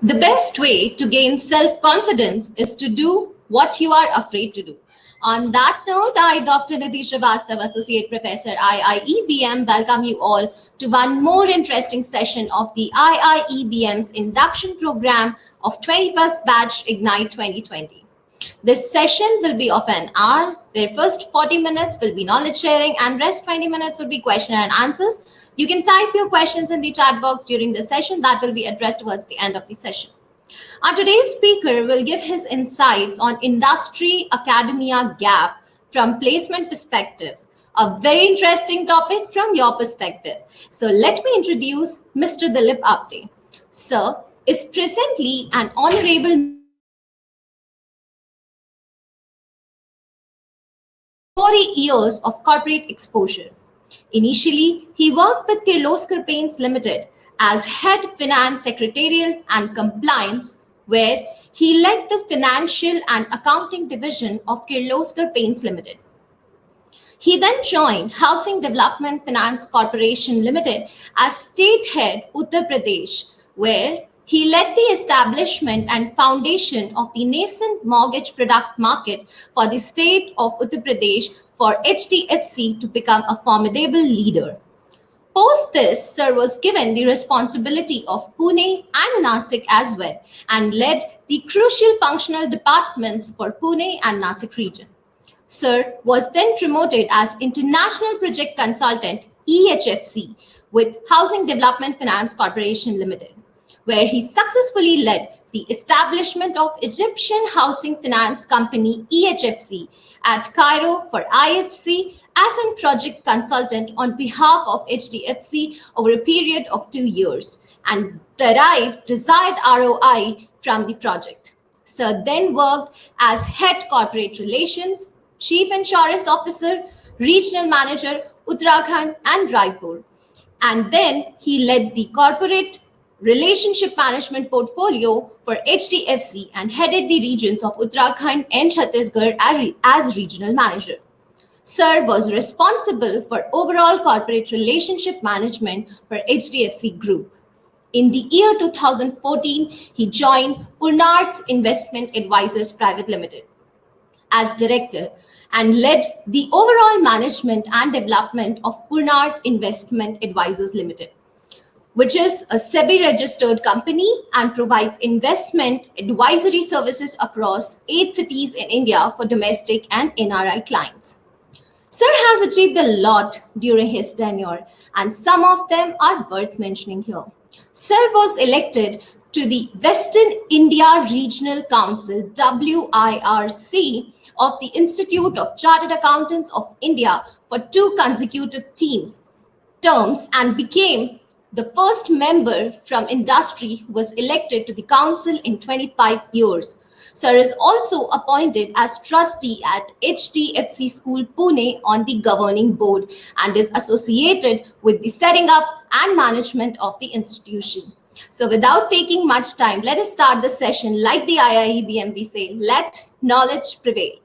The best way to gain self confidence is to do what you are afraid to do. On that note, I, Dr. Nidhi Srivastava, Associate Professor, IIEBM, welcome you all to one more interesting session of the IIEBM's induction program of 21st Batch Ignite 2020. This session will be of an hour, where first 40 minutes will be knowledge sharing and rest 20 minutes will be question and answers. You can type your questions in the chat box during the session that will be addressed towards the end of the session. Our today's speaker will give his insights on industry academia gap from placement perspective. A very interesting topic from your perspective. So let me introduce Mr. Dilip Apte. Sir is presently an honorable with 40 years of corporate exposure. Initially, he worked with Kirloskar Paints Limited as Head Finance Secretarial and Compliance, where he led the Financial and Accounting Division of Kirloskar Paints Limited. He then joined Housing Development Finance Corporation Limited as State Head Uttar Pradesh, where he led the establishment and foundation of the nascent mortgage product market for the state of Uttar Pradesh for HDFC to become a formidable leader. Post this, Sir was given the responsibility of Pune and Nasik as well and led the crucial functional departments for Pune and Nasik region. Sir was then promoted as International Project Consultant EHFC with Housing Development Finance Corporation Limited, where he successfully led the establishment of Egyptian Housing Finance Company EHFC at Cairo for IFC as a project consultant on behalf of HDFC over a period of 2 years and derived desired ROI from the project. Sir then worked as Head Corporate Relations, Chief Insurance Officer, Regional Manager, Uttarakhand and Raipur. And then he led the Corporate Relationship Management portfolio for HDFC and headed the regions of Uttarakhand and Chhattisgarh as Regional Manager. Sir was responsible for overall corporate relationship management for HDFC Group. In the year 2014, he joined Purnartha Investment Advisors Private Limited as director and led the overall management and development of Purnartha Investment Advisors Limited, which is a SEBI-registered company and provides investment advisory services across 8 cities in India for domestic and NRI clients. Sir has achieved a lot during his tenure, and some of them are worth mentioning here. Sir was elected to the Western India Regional Council WIRC of the Institute of Chartered Accountants of India for 2 consecutive terms and became the first member from industry who was elected to the council in 25 years. Sir is also appointed as trustee at HDFC School Pune on the governing board and is associated with the setting up and management of the institution. So without taking much time, let us start the session. Like the IIEBM say, let knowledge prevail.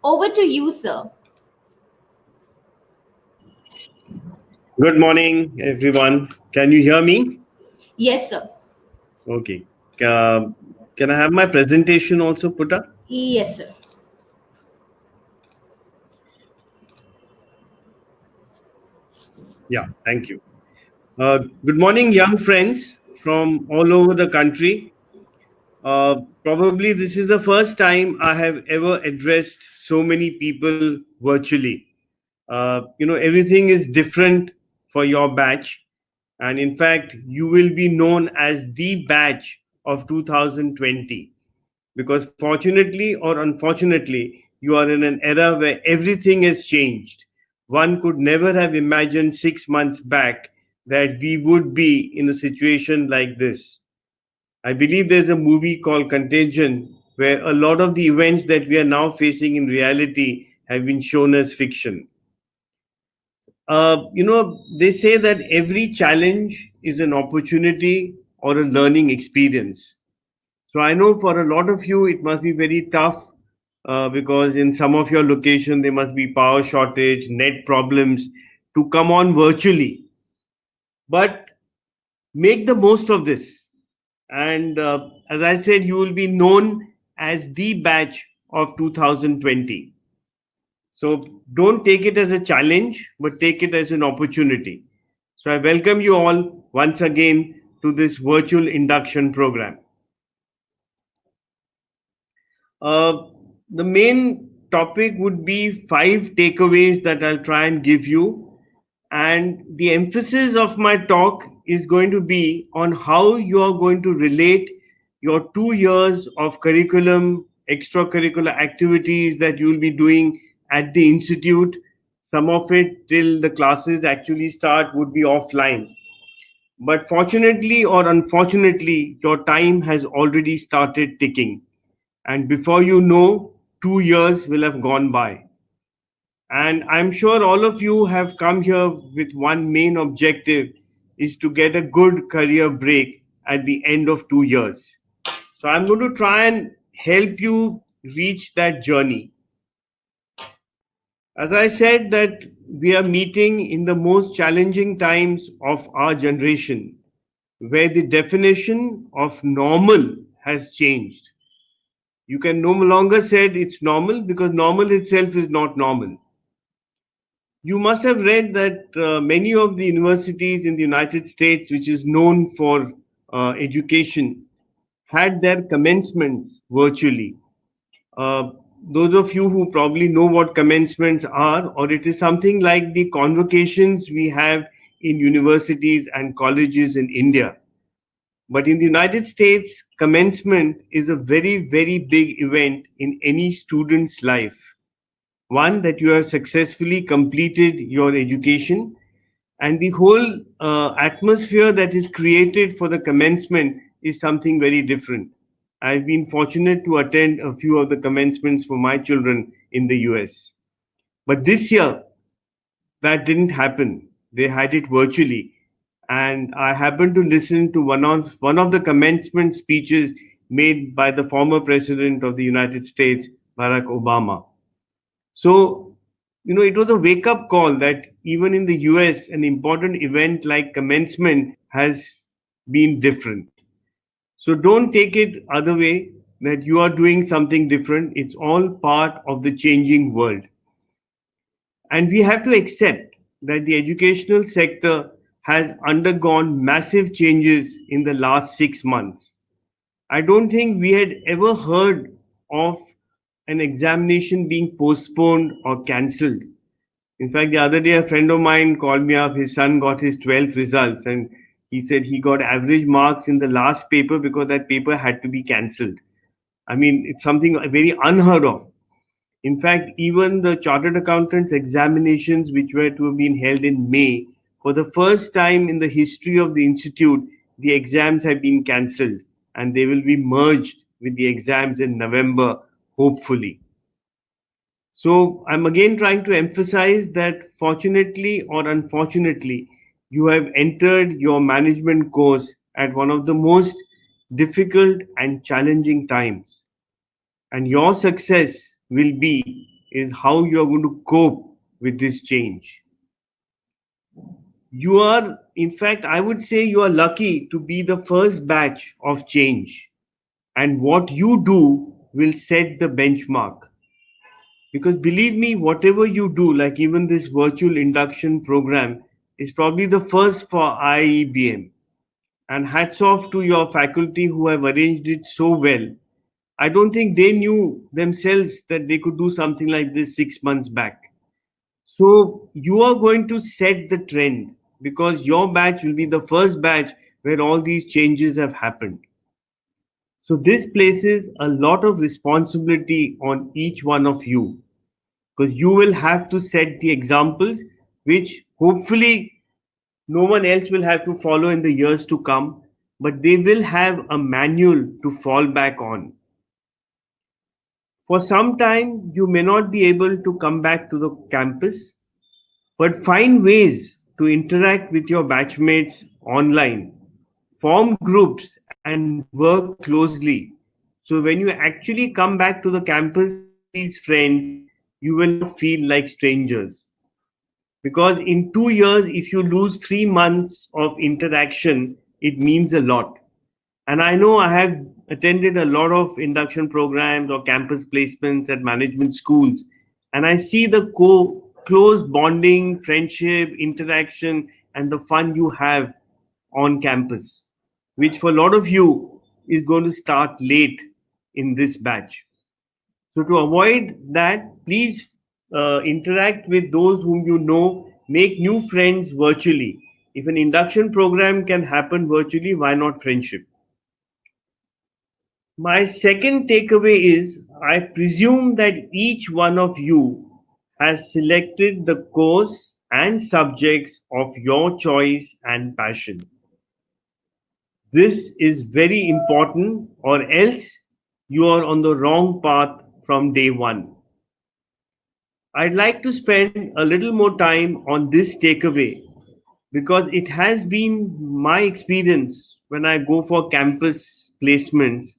Over to you, sir. Good morning, everyone. Can you hear me? Yes, sir. Okay. Can I have my presentation also put up? Yes, sir. Yeah, thank you. Good morning, young friends from all over the country. Probably this is the first time I have ever addressed so many people virtually. Everything is different for your batch. And in fact, you will be known as the batch of 2020. Because fortunately or unfortunately, you are in an era where everything has changed. One could never have imagined 6 months back that we would be in a situation like this. I believe there's a movie called Contagion where a lot of the events that we are now facing in reality have been shown as fiction. They say that every challenge is an opportunity or a learning experience. So I know for a lot of you, it must be very tough because in some of your location, there must be power shortage, net problems to come on virtually. But make the most of this. And as I said, you will be known as the batch of 2020. So don't take it as a challenge, but take it as an opportunity. So I welcome you all once again to this virtual induction program. Uh, the main topic would be five takeaways that I'll try and give you. And the emphasis of my talk is going to be on how you are going to relate your 2 years of curriculum, extracurricular activities that you will be doing at the institute. Some of it till the classes actually start would be offline. But fortunately or unfortunately, your time has already started ticking. And before you know, 2 years will have gone by. And I'm sure all of you have come here with one main objective is to get a good career break at the end of 2 years. So I'm going to try and help you reach that journey. As I said that we are meeting in the most challenging times of our generation where the definition of normal has changed. You can no longer say it's normal because normal itself is not normal. You must have read that many of the universities in the United States, which is known for education, had their commencements virtually. Uh, those of you who probably know what commencements are, or it is something like the convocations we have in universities and colleges in India. But in the United States, commencement is a very, very big event in any student's life. One, that you have successfully completed your education, and the whole atmosphere that is created for the commencement is something very different. I've been fortunate to attend a few of the commencements for my children in the US. But this year, that didn't happen. They had it virtually. And I happened to listen to one of the commencement speeches made by the former president of the United States, Barack Obama. So, it was a wake up call that even in the US, an important event like commencement has been different. So, don't take it other way that you are doing something different. It's all part of the changing world. And we have to accept that the educational sector has undergone massive changes in the last 6 months. I don't think we had ever heard of an examination being postponed or cancelled. In fact, the other day, a friend of mine called me up. His son got his 12th results, and he said he got average marks in the last paper because that paper had to be cancelled. I mean, it's something very unheard of. In fact, even the chartered accountants examinations, which were to have been held in May, for the first time in the history of the institute, the exams have been cancelled and they will be merged with the exams in November, hopefully. So I'm again trying to emphasize that fortunately or unfortunately, you have entered your management course at one of the most difficult and challenging times. And your success will be is how you are going to cope with this change. You are, in fact, I would say you are lucky to be the first batch of change. And what you do will set the benchmark. Because believe me, whatever you do, like even this virtual induction program, is probably the first for IEBM. And hats off to your faculty who have arranged it so well. I don't think they knew themselves that they could do something like this 6 months back. So you are going to set the trend because your batch will be the first batch where all these changes have happened. So this places a lot of responsibility on each one of you because you will have to set the examples which hopefully no one else will have to follow in the years to come, but they will have a manual to fall back on. For some time, you may not be able to come back to the campus, but find ways to interact with your batchmates online, form groups, and work closely. So when you actually come back to the campus and see these friends, you will not feel like strangers. Because in 2 years, if you lose 3 months of interaction, it means a lot. And I know I have attended a lot of induction programs or campus placements at management schools, and I see the close bonding, friendship, interaction, and the fun you have on campus, which for a lot of you is going to start late in this batch. So, to avoid that, please interact with those whom you know, make new friends virtually. If an induction program can happen virtually, why not friendship? My second takeaway is I presume that each one of you has selected the course and subjects of your choice and passion. This is very important, or else you are on the wrong path from day one. I'd like to spend a little more time on this takeaway because it has been my experience when I go for campus placements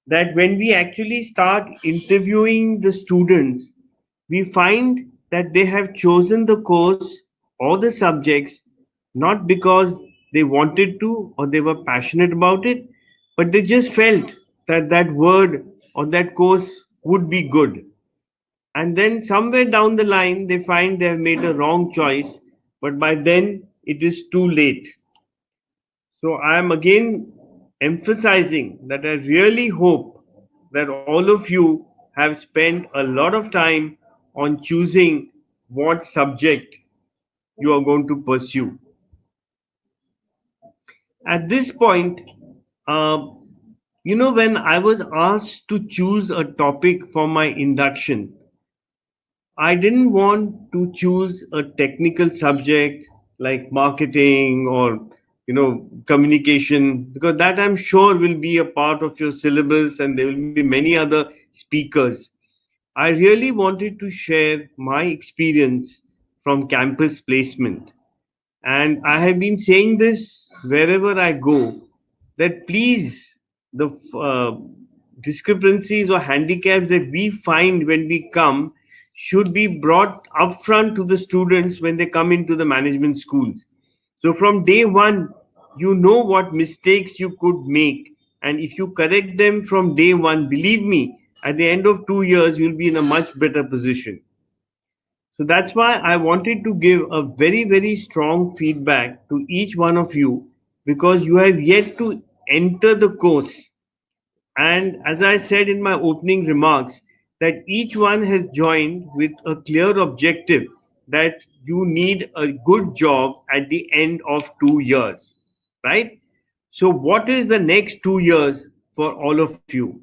that when we actually start interviewing the students, we find that they have chosen the course or the subjects not because they wanted to or they were passionate about it, but they just felt that that word or that course would be good. And then somewhere down the line, they find they have made a wrong choice, but by then it is too late. So I am again emphasizing that I really hope that all of you have spent a lot of time on choosing what subject you are going to pursue. At this point, uh, when I was asked to choose a topic for my induction, I didn't want to choose a technical subject like marketing or communication, because that I'm sure will be a part of your syllabus and there will be many other speakers. I really wanted to share my experience from campus placement, and I have been saying this wherever I go, that please, the discrepancies or handicaps that we find when we come should be brought upfront to the students when they come into the management schools. So from day one, you know what mistakes you could make. And if you correct them from day one, believe me, at the end of 2 years, you'll be in a much better position. So that's why I wanted to give a very, very strong feedback to each one of you, because you have yet to enter the course. And as I said in my opening remarks, that each one has joined with a clear objective that you need a good job at the end of 2 years, right? So, what is the next 2 years for all of you?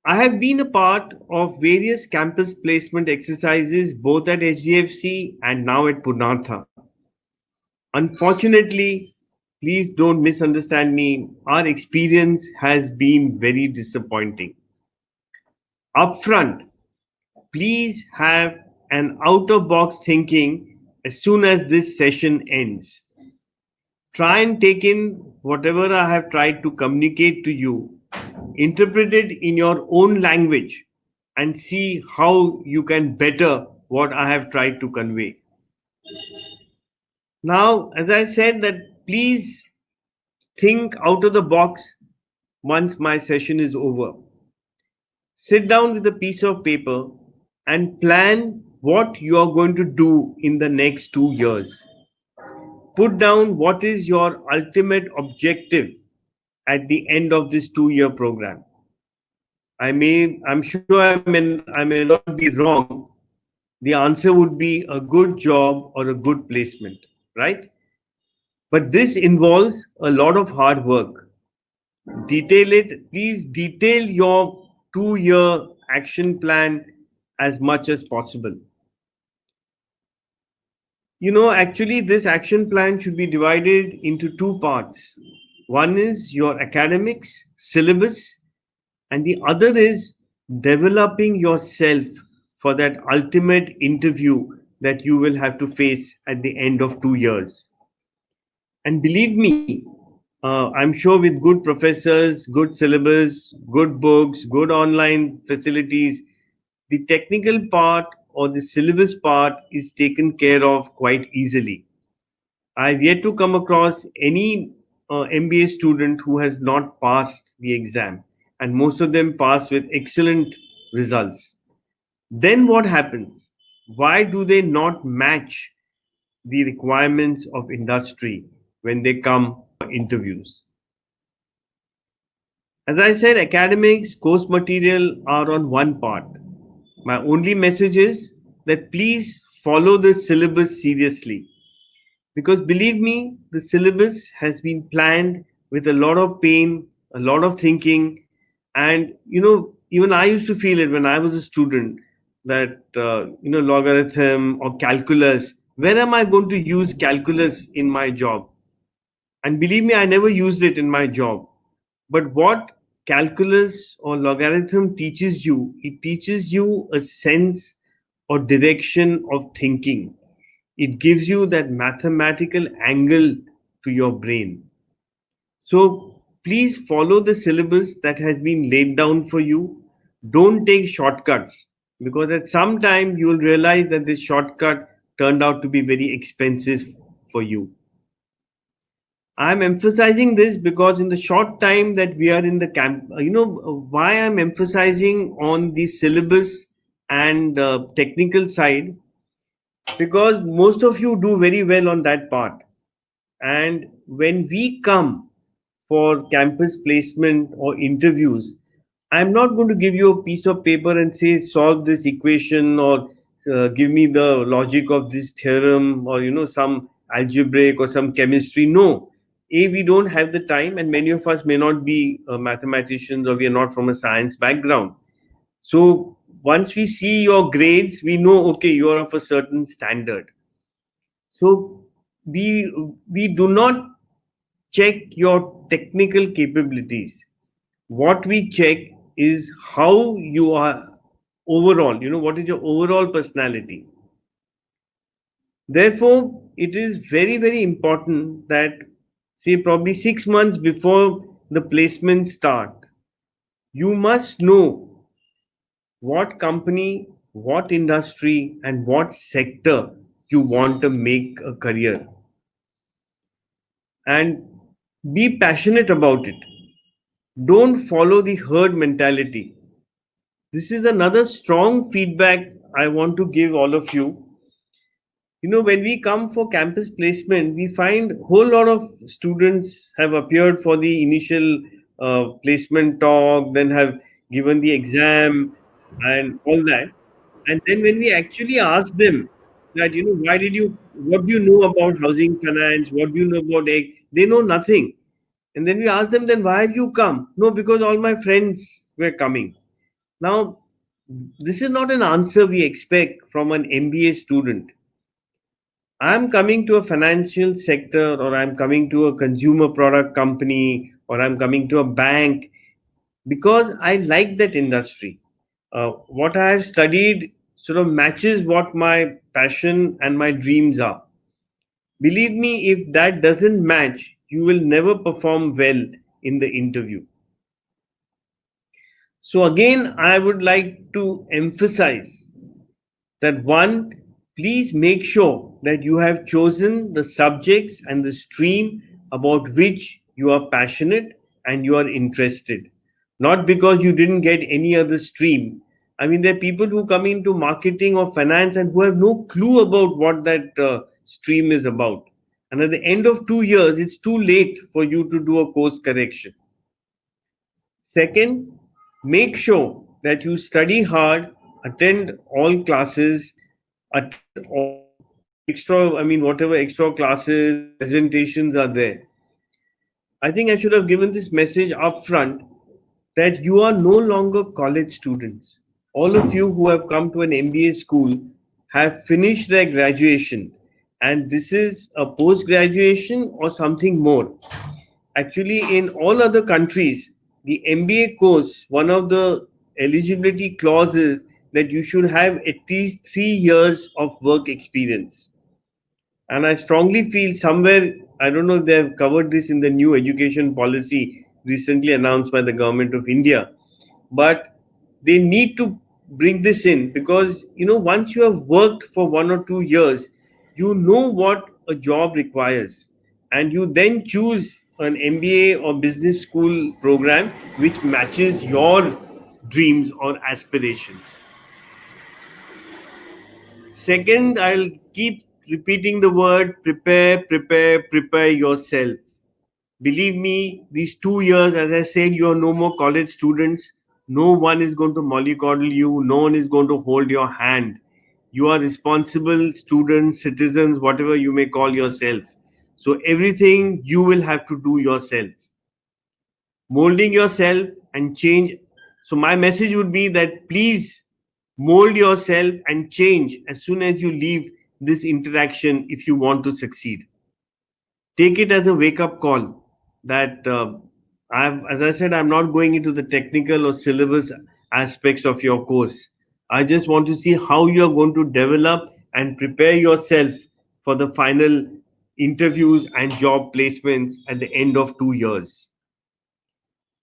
I have been a part of various campus placement exercises both at HDFC and now at Purnartha. Unfortunately, please don't misunderstand me, our experience has been very disappointing. Upfront, please have an out of box thinking as soon as this session ends. Try and take in whatever I have tried to communicate to you, interpret it in your own language, and see how you can better what I have tried to convey. Now, as I said, that please think out of the box once my session is over. Sit down with a piece of paper and plan what you are going to do in the next 2 years. Put down what is your ultimate objective at the end of this 2 year program. I'm sure I may not be wrong. The answer would be a good job or a good placement, right? But this involves a lot of hard work. Detail it. Please detail your 2 year action plan as much as possible. Actually, this action plan should be divided into two parts. One is your academics, syllabus, and the other is developing yourself for that ultimate interview that you will have to face at the end of 2 years. And believe me, I'm sure with good professors, good syllabus, good books, good online facilities, the technical part or the syllabus part is taken care of quite easily. I've yet to come across any MBA student who has not passed the exam, and most of them pass with excellent results. Then what happens? Why do they not match the requirements of industry when they come for interviews? As I said, academics, course material are on one part. My only message is that please follow the syllabus seriously, because believe me, the syllabus has been planned with a lot of pain, a lot of thinking. And even I used to feel it when I was a student, that logarithm or calculus, where am I going to use calculus in my job? And believe me, I never used it in my job. But what calculus or logarithm teaches you, it teaches you a sense or direction of thinking. It gives you that mathematical angle to your brain. So please follow the syllabus that has been laid down for you. Don't take shortcuts, because at some time you will realize that this shortcut turned out to be very expensive for you. I'm emphasizing this because in the short time that we are in the camp, why I'm emphasizing on the syllabus and technical side, because most of you do very well on that part. And when we come for campus placement or interviews, I'm not going to give you a piece of paper and say, solve this equation, or give me the logic of this theorem, or, some algebraic or some chemistry. No. We don't have the time, and many of us may not be mathematicians, or we are not from a science background. So once we see your grades, we know, okay, you are of a certain standard. So we do not check your technical capabilities. What we check is how you are overall, what is your overall personality. Therefore, it is very, very important that, say, probably 6 months before the placements start, you must know what company, what industry, and what sector you want to make a career, and be passionate about it. Don't follow the herd mentality. This is another strong feedback I want to give all of you. When we come for campus placement, we find a whole lot of students have appeared for the initial placement talk, then have given the exam and all that. And then when we actually ask them that, what do you know about housing finance? What do you know about egg? They know nothing. And then we ask them, then why have you come? No, because all my friends were coming. Now, this is not an answer we expect from an MBA student. I'm coming to a financial sector, or I'm coming to a consumer product company, or I'm coming to a bank because I like that industry. What I have studied sort of matches what my passion and my dreams are. Believe me, if that doesn't match, you will never perform well in the interview. So, again, I would like to emphasize that one, please make sure that you have chosen the subjects and the stream about which you are passionate and you are interested, not because you didn't get any other stream. I mean, there are people who come into marketing or finance and who have no clue about what that stream is about. And at the end of 2 years, it's too late for you to do a course correction. Second, make sure that you study hard, attend all classes, attend all whatever extra classes or presentations are there. I think I should have given this message up front, that you are no longer college students. All of you who have come to an MBA school have finished their graduation, and this is a post graduation or something more. Actually, in all other countries, the MBA course, one of the eligibility clauses that you should have at least 3 years of work experience. And I strongly feel somewhere, I don't know if they have covered this in the new education policy recently announced by the government of India, but they need to bring this in, because once you have worked for 1 or 2 years, you know what a job requires, and you then choose an MBA or business school program which matches your dreams or aspirations. Second, I'll keep repeating the word prepare, prepare, prepare yourself. Believe me, these 2 years, as I said, you are no more college students. No one is going to mollycoddle you. No one is going to hold your hand. You are responsible students, citizens, whatever you may call yourself. So everything you will have to do yourself. Molding yourself and change. So my message would be that please mold yourself and change as soon as you leave this interaction if you want to succeed. Take it as a wake up call that as I said, I'm not going into the technical or syllabus aspects of your course. I just want to see how you are going to develop and prepare yourself for the final interviews and job placements at the end of 2 years.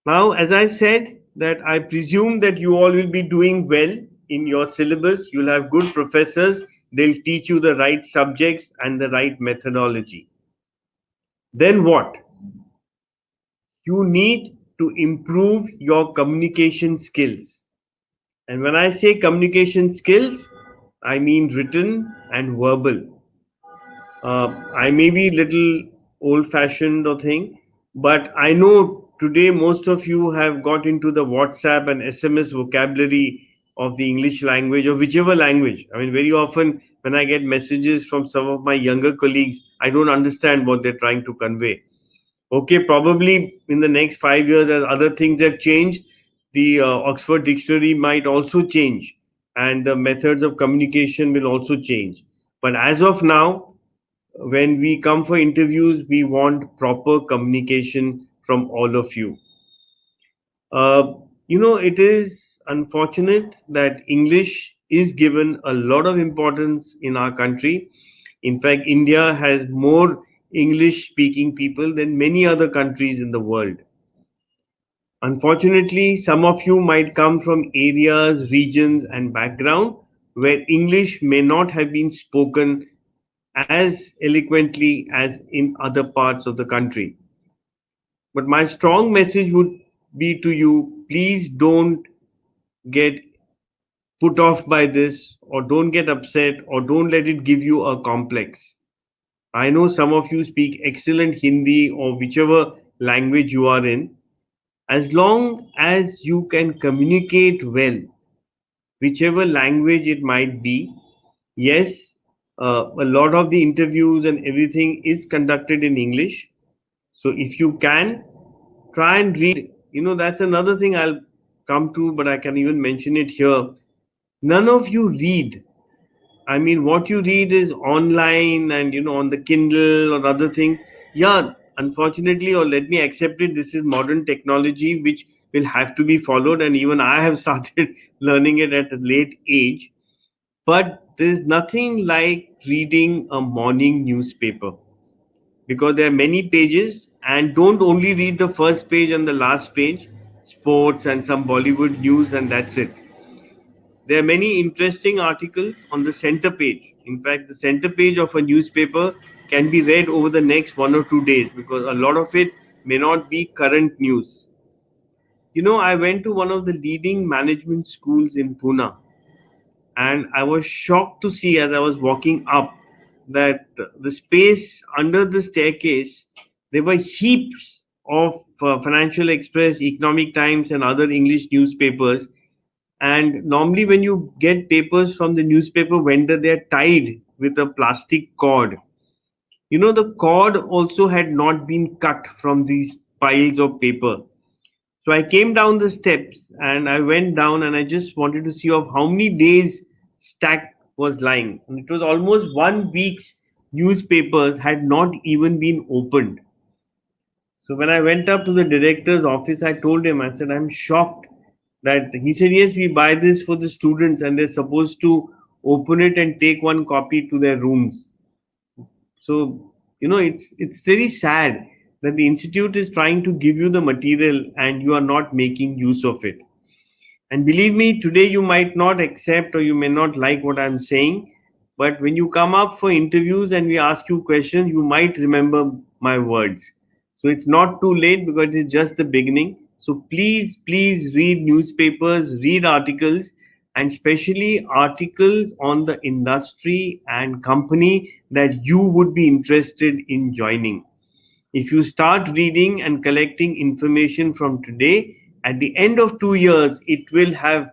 Now, as I said, that I presume that you all will be doing well in your syllabus. You'll have good professors. They'll teach you the right subjects and the right methodology. Then what? You need to improve your communication skills. And when I say communication skills, I mean written and verbal. I may be little old fashioned or thing, but I know today most of you have got into the WhatsApp and SMS vocabulary of the English language or whichever language. I mean, very often when I get messages from some of my younger colleagues, I don't understand what they're trying to convey. Okay, probably in the next 5 years, as other things have changed, the Oxford Dictionary might also change, and the methods of communication will also change. But as of now, when we come for interviews, we want proper communication from all of you. Uh, it is unfortunate that English is given a lot of importance in our country. In fact, India has more English speaking people than many other countries in the world. Unfortunately, some of you might come from areas, regions, and background where English may not have been spoken as eloquently as in other parts of the country. But my strong message would be to you, please don't get put off by this, or don't get upset, or don't let it give you a complex. I know some of you speak excellent Hindi or whichever language you are in. As long as you can communicate well, whichever language it might be, yes, a lot of the interviews and everything is conducted in English. So if you can, try and read. That's another thing I'll come to, but I can even mention it here. None of you read. I mean, what you read is online and, on the Kindle or other things. Yeah, unfortunately, or let me accept it, this is modern technology which will have to be followed. And even I have started learning it at a late age. But there's nothing like reading a morning newspaper, because there are many pages, and don't only read the first page and the last page, sports and some Bollywood news, and that's it. There are many interesting articles on the center page. In fact, the center page of a newspaper can be read over the next 1 or 2 days, because a lot of it may not be current news. I went to one of the leading management schools in Pune, and I was shocked to see as I was walking up that the space under the staircase, there were heaps of Financial Express, Economic Times, and other English newspapers. And normally, when you get papers from the newspaper vendor, they're tied with a plastic cord. The cord also had not been cut from these piles of paper. So I came down the steps and I went down and I just wanted to see of how many days stack was lying. And it was almost 1 week's newspapers had not even been opened. So when I went up to the director's office, I told him, I said, I'm shocked that he said, yes, we buy this for the students and they're supposed to open it and take one copy to their rooms. So, it's very sad that the institute is trying to give you the material and you are not making use of it. And believe me, today you might not accept or you may not like what I'm saying, but when you come up for interviews and we ask you questions, you might remember my words. So it's not too late because it's just the beginning. So please read newspapers, read articles, and especially articles on the industry and company that you would be interested in joining. If you start reading and collecting information from today, at the end of 2 years, it will have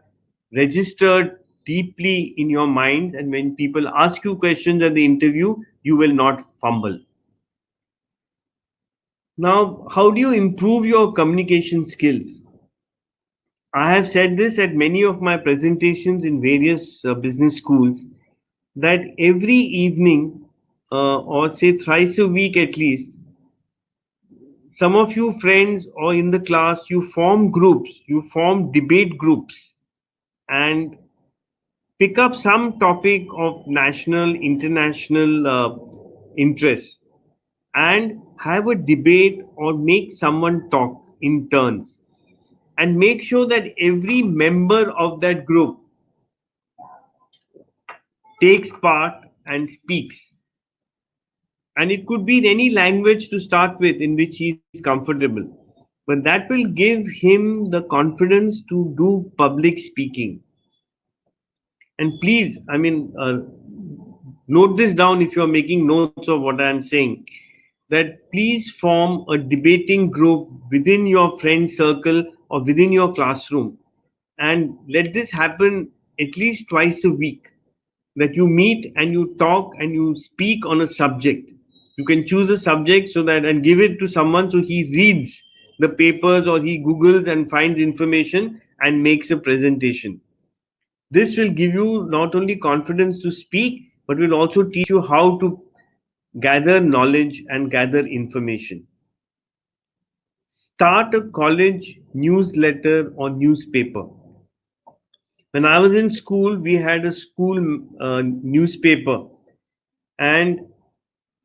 registered deeply in your mind. And when people ask you questions at the interview, you will not fumble. Now, how do you improve your communication skills? I have said this at many of my presentations in various business schools that every evening, or say thrice a week at least, some of you friends or in the class, you form groups, you form debate groups, and pick up some topic of national, international interest and have a debate or make someone talk in turns, and make sure that every member of that group takes part and speaks. And it could be in any language to start with in which he is comfortable. But that will give him the confidence to do public speaking. And please, note this down if you're making notes of what I'm saying, that please form a debating group within your friend circle or within your classroom, and let this happen at least twice a week, that you meet and you talk and you speak on a subject. You can choose a subject so that and give it to someone so he reads the papers or he googles and finds information and makes a presentation. This will give you not only confidence to speak, but will also teach you how to gather knowledge and gather information. Start a college newsletter or newspaper. When I was in school, we had a school newspaper, and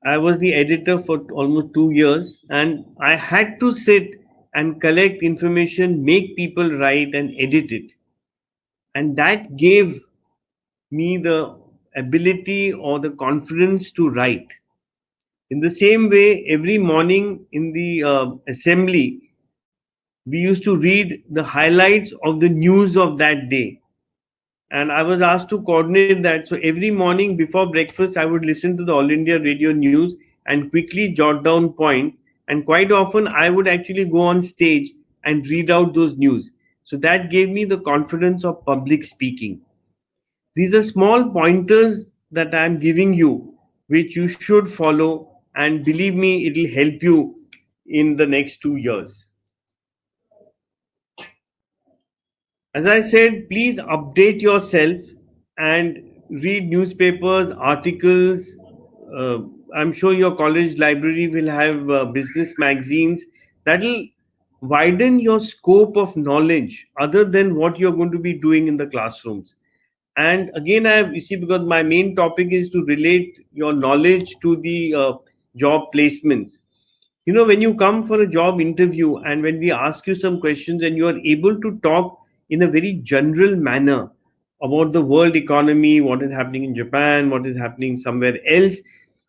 I was the editor for almost 2 years, and I had to sit and collect information, make people write, and edit it. And that gave me the ability or the confidence to write. In the same way, every morning in the assembly, we used to read the highlights of the news of that day. And I was asked to coordinate that. So every morning before breakfast, I would listen to the All India Radio News and quickly jot down points. And quite often, I would actually go on stage and read out those news. So that gave me the confidence of public speaking. These are small pointers that I'm giving you, which you should follow. And believe me, it will help you in the next 2 years. As I said, please update yourself and read newspapers, articles. Uh, I'm sure your college library will have business magazines that will widen your scope of knowledge other than what you're going to be doing in the classrooms. And again, you see, because my main topic is to relate your knowledge to the job placements. You know, when you come for a job interview and when we ask you some questions and you are able to talk in a very general manner about the world economy, what is happening in Japan, what is happening somewhere else,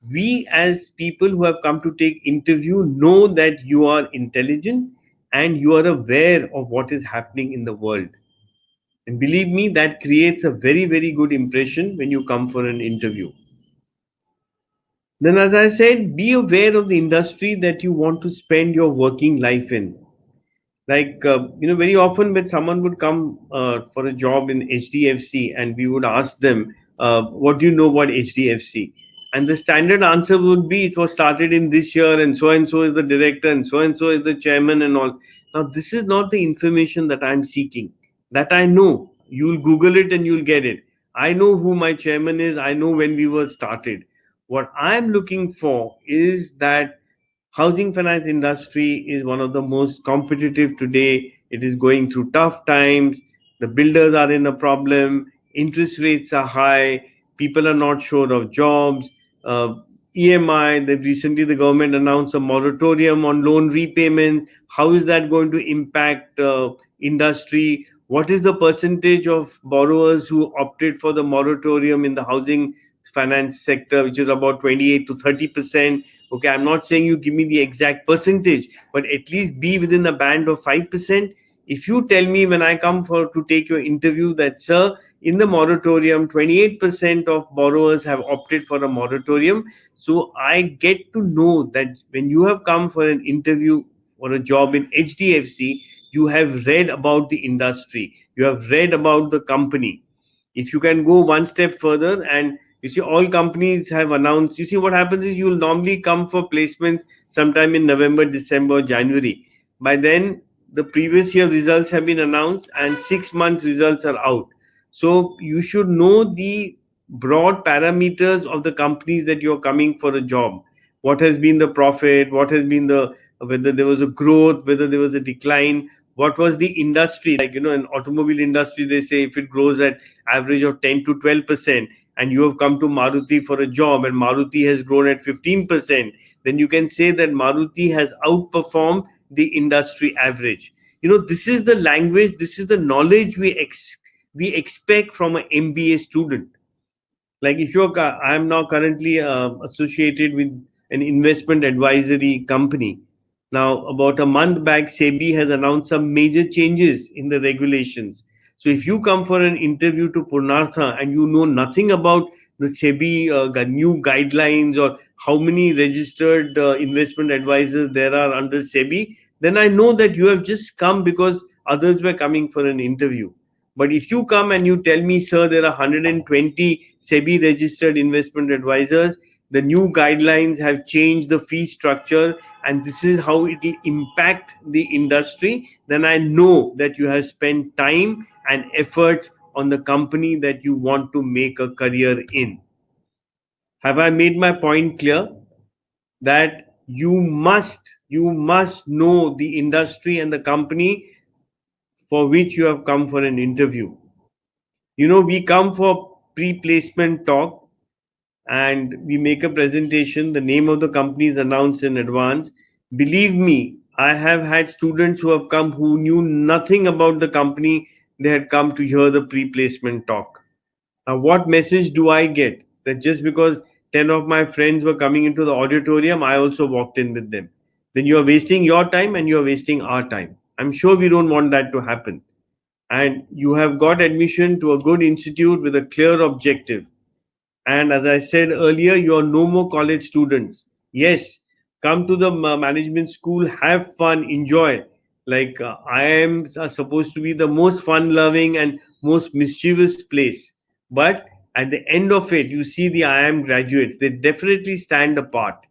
we as people who have come to take interview know that you are intelligent and you are aware of what is happening in the world. And believe me, that creates a very good impression when you come for an interview. Then, as I said, be aware of the industry that you want to spend your working life in. Like, very often when someone would come for a job in HDFC and we would ask them, what do you know about HDFC? And the standard answer would be, it was started in this year and so is the director and so is the chairman and all. Now, this is not the information that I'm seeking. That I know. You'll Google it and you'll get it. I know who my chairman is. I know when we were started. What I'm looking for is that housing finance industry is one of the most competitive today. It is going through tough times. The builders are in a problem. Interest rates are high. People are not sure of jobs. EMI, recently the government announced a moratorium on loan repayment. How is that going to impact industry? What is the percentage of borrowers who opted for the moratorium in the housing finance sector, which is about 28 to 30%? Okay, I'm not saying you give me the exact percentage, but at least be within a band of 5%. If you tell me when I come for to take your interview that, sir, in the moratorium, 28% of borrowers have opted for a moratorium. So I get to know that when you have come for an interview for a job in HDFC, you have read about the industry, you have read about the company. If you can go one step further, and you see all companies have announced, you see what happens is you will normally come for placements sometime in November, December, January. By then the previous year results have been announced and 6 months results are out. So you should know the broad parameters of the companies that you're coming for a job. What has been the profit, what has been the, whether there was a growth, whether there was a decline, what was the industry like. In automobile industry they say if it grows at average of 10 to 12%, and you have come to Maruti for a job and Maruti has grown at 15%, then you can say that Maruti has outperformed the industry average. This is the language, this is the knowledge we expect from an MBA student. Like if I am now currently associated with an investment advisory company. Now about a month back, SEBI has announced some major changes in the regulations. So if you come for an interview to Purnartha and you know nothing about the SEBI new guidelines, or how many registered investment advisors there are under SEBI, then I know that you have just come because others were coming for an interview. But if you come and you tell me, sir, there are 120 SEBI registered investment advisors, the new guidelines have changed the fee structure, and this is how it will impact the industry, then I know that you have spent time and efforts on the company that you want to make a career in. Have I made my point clear? That you must know the industry and the company for which you have come for an interview. We come for pre-placement talk and we make a presentation. The name of the company is announced in advance. Believe me, I have had students who have come who knew nothing about the company. They had come to hear the pre-placement talk. Now, what message do I get? That just because 10 of my friends were coming into the auditorium, I also walked in with them. Then you are wasting your time and you are wasting our time. I'm sure we don't want that to happen. And you have got admission to a good institute with a clear objective. And as I said earlier, you are no more college students. Yes, come to the management school, have fun, enjoy. Like I am supposed to be the most fun loving and most mischievous place. But at the end of it, you see the IIM graduates, they definitely stand apart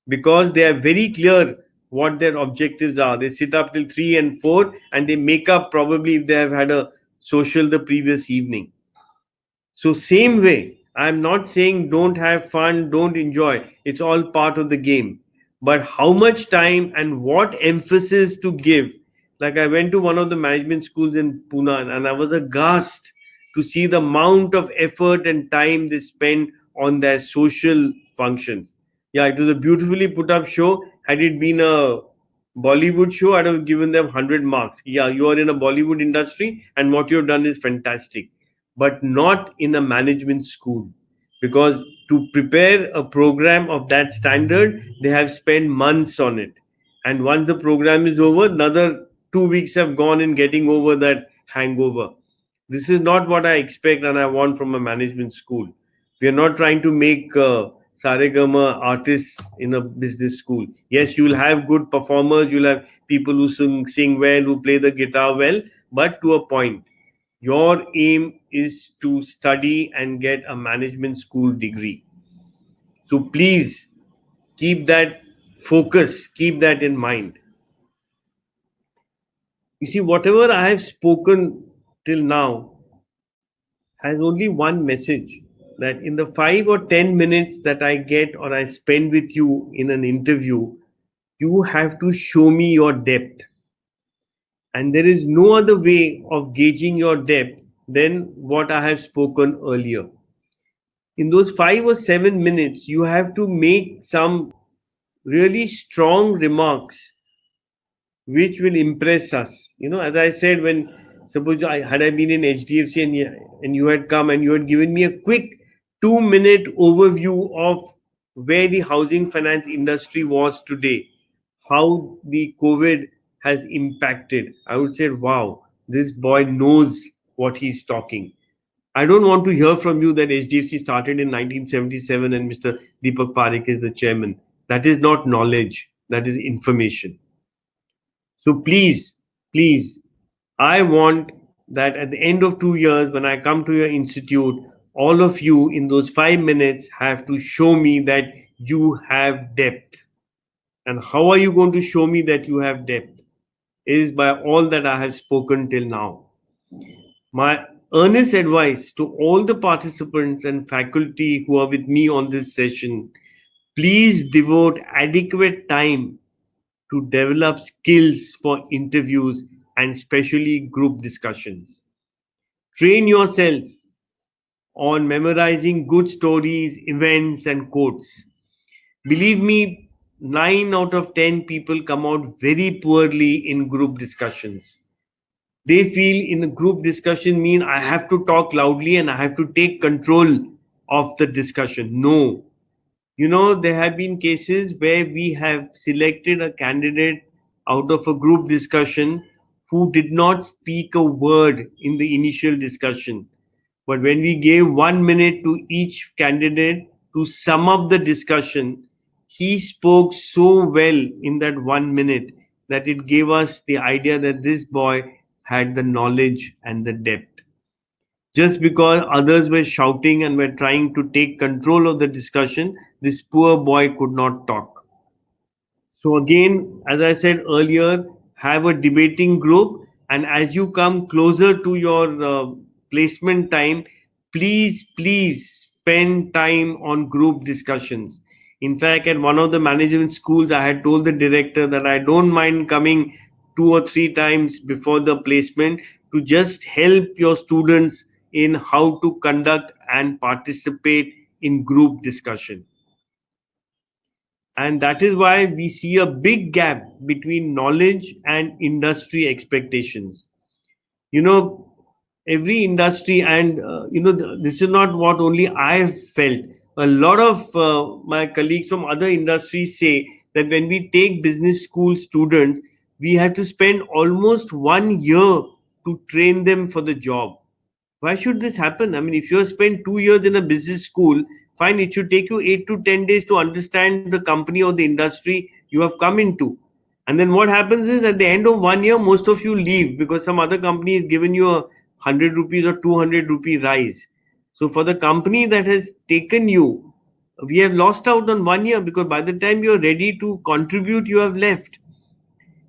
because they are very clear what their objectives are. They sit up till 3 and 4 and they make up probably if they have had a social the previous evening. So, same way, I'm not saying don't have fun, don't enjoy. It's all part of the game. But how much time and what emphasis to give? Like, I went to one of the management schools in Pune and I was aghast to see the amount of effort and time they spend on their social functions. Yeah, it was a beautifully put up show. Had it been a Bollywood show, I'd have given them 100 marks. Yeah, you are in a Bollywood industry and what you've done is fantastic, but not in a management school, because to prepare a program of that standard they have spent months on it, and once the program is over another 2 weeks have gone in getting over that hangover. This is not what I expect and I want from a management school. We are not trying to make saregama artists in a business school. Yes, you will have good performers, you'll have people who sing well, who play the guitar well, but to a point. Your aim is to study and get a management school degree. So please keep that focus, keep that in mind. You see, whatever I have spoken till now has only one message, that in the 5 or 10 minutes that I get or I spend with you in an interview, you have to show me your depth. And there is no other way of gauging your depth than what I have spoken earlier. In those 5 or 7 minutes, you have to make some really strong remarks which will impress us. As I said, when suppose I been in HDFC and you had come and you had given me a quick 2-minute overview of where the housing finance industry was today, how the COVID has impacted, I would say, wow, this boy knows what he's talking. I don't want to hear from you that HDFC started in 1977 and Mr. Deepak Parekh is the chairman. That is not knowledge, that is information. So please, please, I want that at the end of 2 years, when I come to your institute, all of you in those 5 minutes have to show me that you have depth. And how are you going to show me that you have depth? It is by all that I have spoken till now. My earnest advice to all the participants and faculty who are with me on this session, please devote adequate time to develop skills for interviews and especially group discussions. Train yourselves on memorizing good stories, events, and quotes. Believe me, 9 out of 10 people come out very poorly in group discussions. They feel in a group discussion mean I have to talk loudly and I have to take control of the discussion. No, there have been cases where we have selected a candidate out of a group discussion who did not speak a word in the initial discussion. But when we gave 1 minute to each candidate to sum up the discussion, he spoke so well in that 1 minute that it gave us the idea that this boy had the knowledge and the depth. Just because others were shouting and were trying to take control of the discussion, this poor boy could not talk. So, again, as I said earlier, have a debating group, and as you come closer to your placement time, please spend time on group discussions. In fact, at one of the management schools, I had told the director that I don't mind coming 2 or 3 times before the placement to just help your students in how to conduct and participate in group discussion. And that is why we see a big gap between knowledge and industry expectations. You know, every industry, and this is not what only I have felt. A lot of my colleagues from other industries say that when we take business school students, we have to spend almost 1 year to train them for the job. Why should this happen? I mean, if you have spent 2 years in a business school, fine, it should take you 8 to 10 days to understand the company or the industry you have come into. And then what happens is at the end of 1 year, most of you leave because some other company is giving you a 100 rupees or 200 rupee rise. So for the company that has taken you, we have lost out on 1 year because by the time you're ready to contribute, you have left.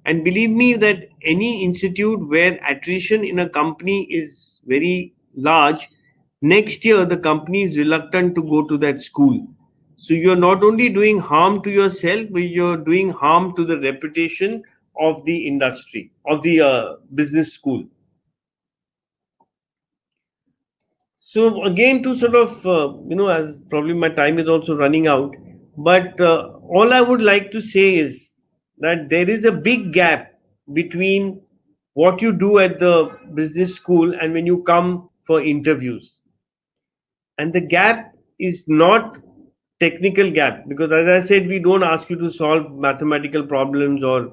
And believe me that any institute where attrition in a company is very large, next year the company is reluctant to go to that school. So you're not only doing harm to yourself, but you're doing harm to the reputation of the industry, of the business school. So again, to sort of, as probably my time is also running out, but all I would like to say is that there is a big gap between what you do at the business school and when you come for interviews. And the gap is not technical gap because, as I said, we don't ask you to solve mathematical problems or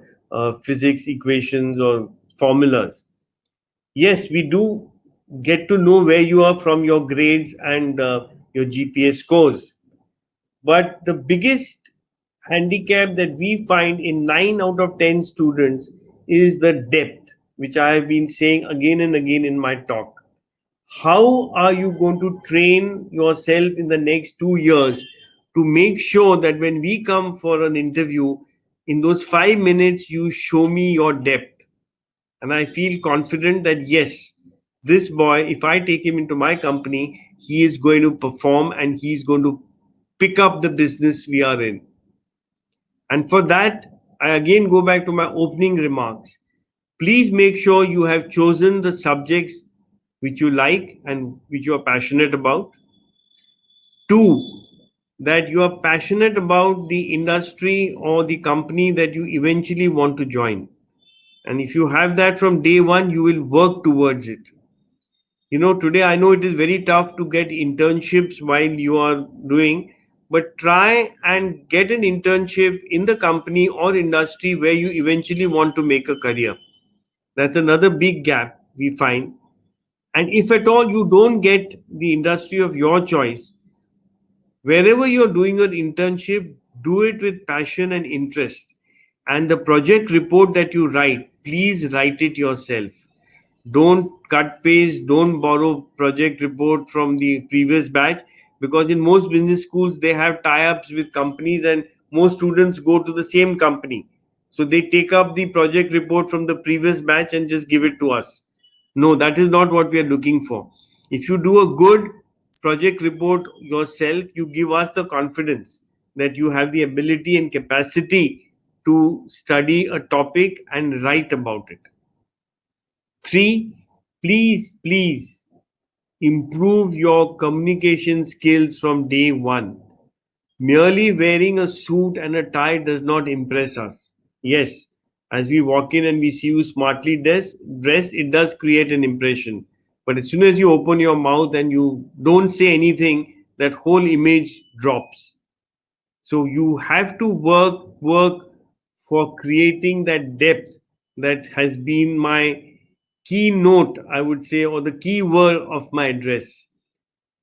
physics equations or formulas. Yes, we do get to know where you are from your grades and your GPA scores. But the biggest handicap that we find in 9 out of 10 students is the depth, which I have been saying again and again in my talk. How are you going to train yourself in the next 2 years to make sure that when we come for an interview, in those 5 minutes, you show me your depth? And I feel confident that yes, this boy, if I take him into my company, he is going to perform and he's going to pick up the business we are in. And for that, I again go back to my opening remarks. Please make sure you have chosen the subjects which you like and which you are passionate about. 2, that you are passionate about the industry or the company that you eventually want to join. And if you have that from day one, you will work towards it. Today I know it is very tough to get internships while you are doing, but try and get an internship in the company or industry where you eventually want to make a career. That's another big gap we find. And if at all you don't get the industry of your choice, wherever you're doing your internship, do it with passion and interest. And the project report that you write, please write it yourself. Don't cut paste, don't borrow project report from the previous batch, because in most business schools they have tie-ups with companies and most students go to the same company. So they take up the project report from the previous batch and just give it to us. No, that is not what we are looking for. If you do a good project report yourself, you give us the confidence that you have the ability and capacity to study a topic and write about it. Three, please improve your communication skills from day one. Merely wearing a suit and a tie does not impress us. Yes, as we walk in and we see you smartly dressed, it does create an impression. But as soon as you open your mouth and you don't say anything, that whole image drops. So you have to work for creating that depth that has been my keynote, I would say, or the key word of my address.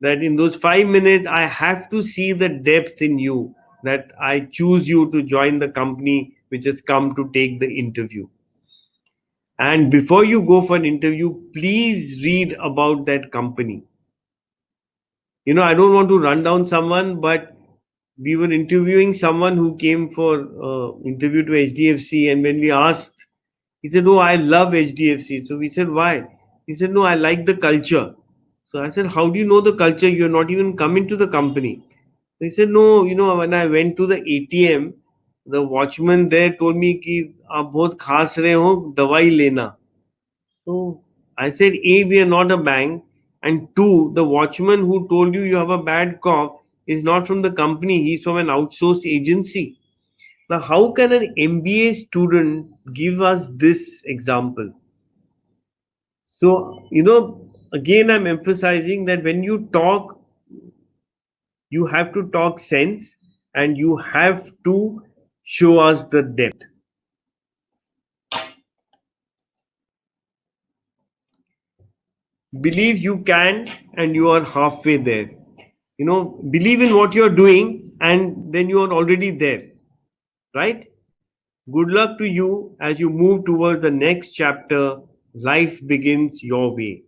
That in those 5 minutes, I have to see the depth in you, that I choose you to join the company which has come to take the interview. And before you go for an interview, please read about that company. I don't want to run down someone, but we were interviewing someone who came for interview to HDFC, and when we asked, he said, "Oh, I love HDFC." So we said, "Why?" He said, "No, I like the culture." So I said, "How do you know the culture? You're not even coming to the company." He said, "No, when I went to the ATM, the watchman there told me कि आप बहुत खास रहे हो, दवाई लेना." So I said, A, we are not a bank. And two, the watchman who told you have a bad cough is not from the company, he's from an outsourced agency. Now, how can an MBA student give us this example? So, again, I'm emphasizing that when you talk, you have to talk sense and you have to show us the depth. Believe you can, and you are halfway there. Believe in what you're doing, and then you are already there, right? Good luck to you as you move towards the next chapter. Life begins your way,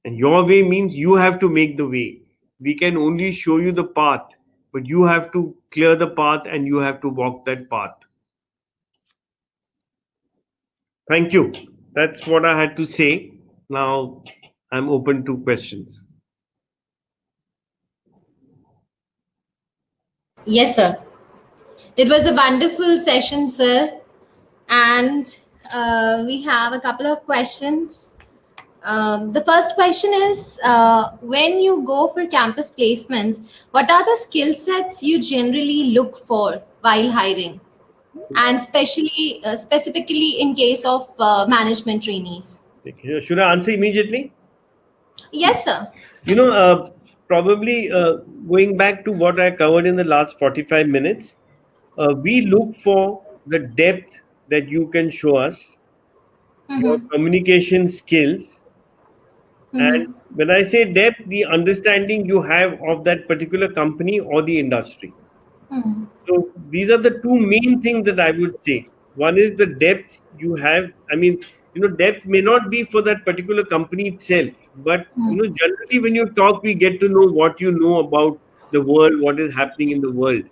and your way means you have to make the way. We can only show you the path, but you have to clear the path and you have to walk that path. Thank you. That's what I had to say. Now I'm open to questions. Yes, sir. It was a wonderful session, sir. And we have a couple of questions. The first question is, when you go for campus placements, what are the skill sets you generally look for while hiring? And specifically in case of management trainees. Should I answer immediately? Yes, sir. Probably going back to what I covered in the last 45 minutes, we look for the depth that you can show us, your Mm-hmm. communication skills, and Mm-hmm. when I say depth, the understanding you have of that particular company or the industry. Mm-hmm. So these are the two main things that I would say. One is the depth you have. I mean, depth may not be for that particular company itself, but generally when you talk, we get to know what you know about the world, what is happening in the world.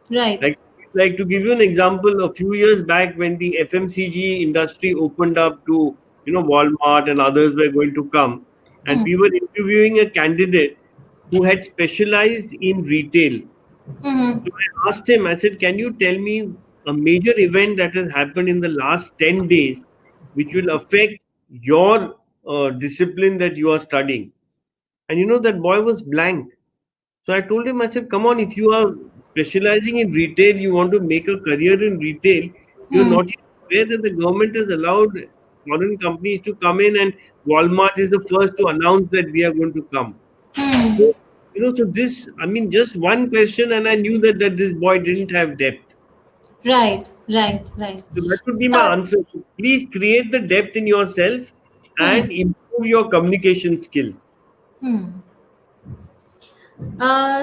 Right. Like to give you an example, a few years back when the FMCG industry opened up to Walmart and others were going to come, and Mm-hmm. we were interviewing a candidate who had specialized in retail. Mm-hmm. So I asked him, I said, "Can you tell me a major event that has happened in the last 10 days which will affect your discipline that you are studying?" And that boy was blank. So I told him, I said, "Come on, if you are specializing in retail, you want to make a career in retail, you're Mm-hmm. not even aware that the government has allowed foreign companies to come in, and Walmart is the first to announce that we are going to come." Mm-hmm. So this, I mean, just one question, and I knew that this boy didn't have depth. Right, right, right. So that would be my So, answer. Please create the depth in yourself hmm, and improve your communication skills. hmm.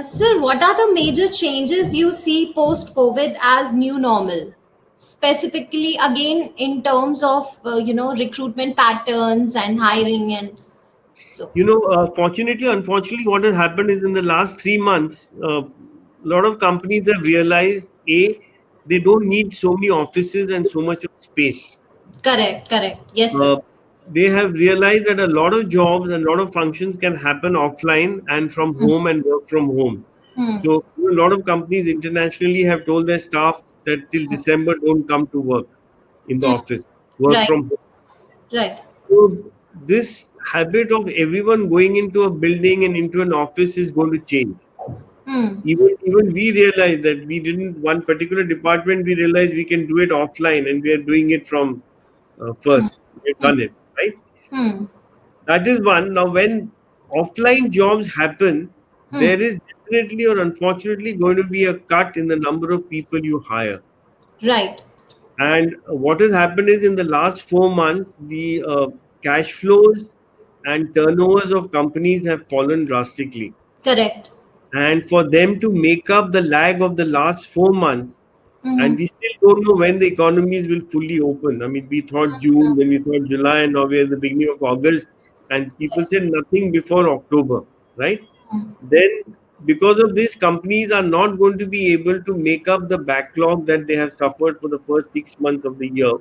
Sir, what are the major changes you see post COVID as new normal? Specifically, again, in terms of recruitment patterns and hiring, and so Fortunately, unfortunately, what has happened is in the last 3 months, a lot of companies have realized they don't need so many offices and so much of space. correct, correct. Yes, sir. Uh, they have realized that a lot of jobs and a lot of functions can happen offline and from Hmm, home and work from home. hmm, So a lot of companies internationally have told their staff that till December don't come to work in the hmm. office, work Right, from home. right. So this habit of everyone going into a building and into an office is going to change. Hmm, Even we realized that we didn't one particular department. We realized we can do it offline, and we are doing it from hmm, first. We've hmm, done it right. hmm, That is one. Now, when offline jobs happen, hmm. there is definitely or unfortunately going to be a cut in the number of people you hire. Right. And what has happened is in the last 4 months, the cash flows and turnovers of companies have fallen drastically. Correct. And for them to make up the lag of the last 4 months, and Hmm, we still don't know when the economies will fully open. I mean, we thought June, then we thought July, and now we're at the beginning of August, and people said nothing before October, right? hmm, Then, because of this, companies are not going to be able to make up the backlog that they have suffered for the first 6 months of the year.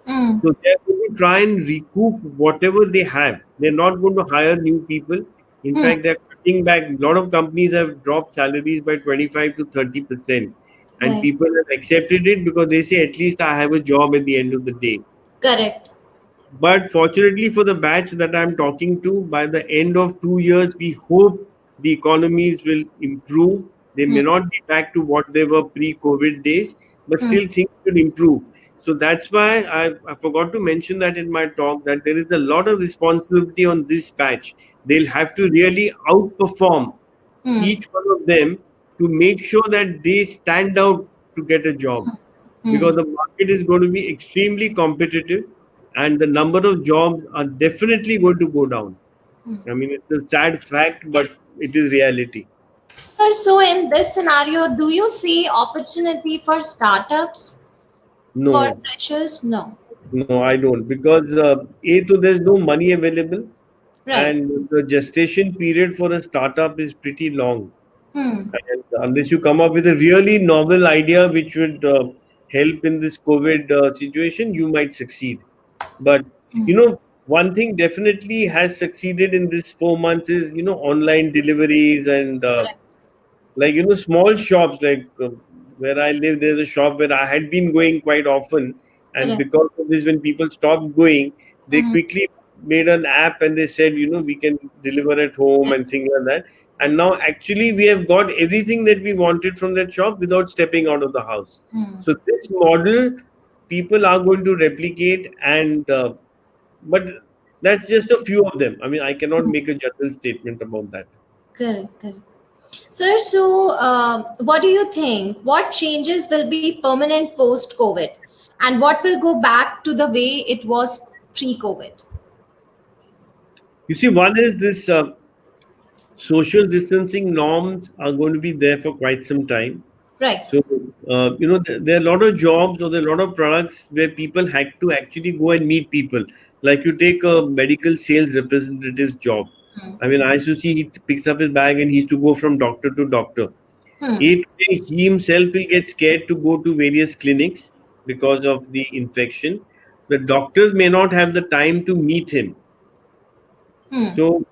hmm, So they're going to try and recoup whatever they have. They're not going to hire new people. In hmm. fact, they're cutting back. A lot of companies have dropped salaries by 25 to 30%. And Right. people have accepted it because they say, at least I have a job at the end of the day. Correct. But fortunately for the batch that I'm talking to, by the end of 2 years, we hope the economies will improve. They Hmm, may not be back to what they were pre-COVID days, but hmm, still things will improve. So that's why I forgot to mention that in my talk that there is a lot of responsibility on this batch. They'll have to really outperform hmm, each one of them to make sure that they stand out to get a job hmm, because the market is going to be extremely competitive and the number of jobs are definitely going to go down. hmm. I mean, it's a sad fact, but it is reality. Sir, so in this scenario, do you see opportunity for startups for No, freshers? No. no, I don't because so there's no money available Right. and the gestation period for a startup is pretty long. Hmm. And unless you come up with a really novel idea which would help in this COVID situation, you might succeed. But Hmm. one thing definitely has succeeded in this 4 months is online deliveries and Correct. small shops where I live. There's a shop where I had been going quite often, and Correct. because of this, when people stopped going, they Hmm. quickly made an app and they said we can deliver at home Yes. and things like that. And now actually we have got everything that we wanted from that shop without stepping out of the house. Hmm. So this model people are going to replicate and but that's just a few of them. I mean, I cannot Hmm. make a general statement about that. Correct. Correct. Sir, so what do you think? What changes will be permanent post COVID? And what will go back to the way it was pre COVID? You see, one is this social distancing norms are going to be there for quite some time. Right. So, there are a lot of jobs or there are a lot of products where people had to actually go and meet people. Like you take a medical sales representative's job. Hmm. I mean, I used to see he picks up his bag and he used to go from doctor to doctor. Hmm. He himself will get scared to go to various clinics because of the infection. The doctors may not have the time to meet him. Hmm. So,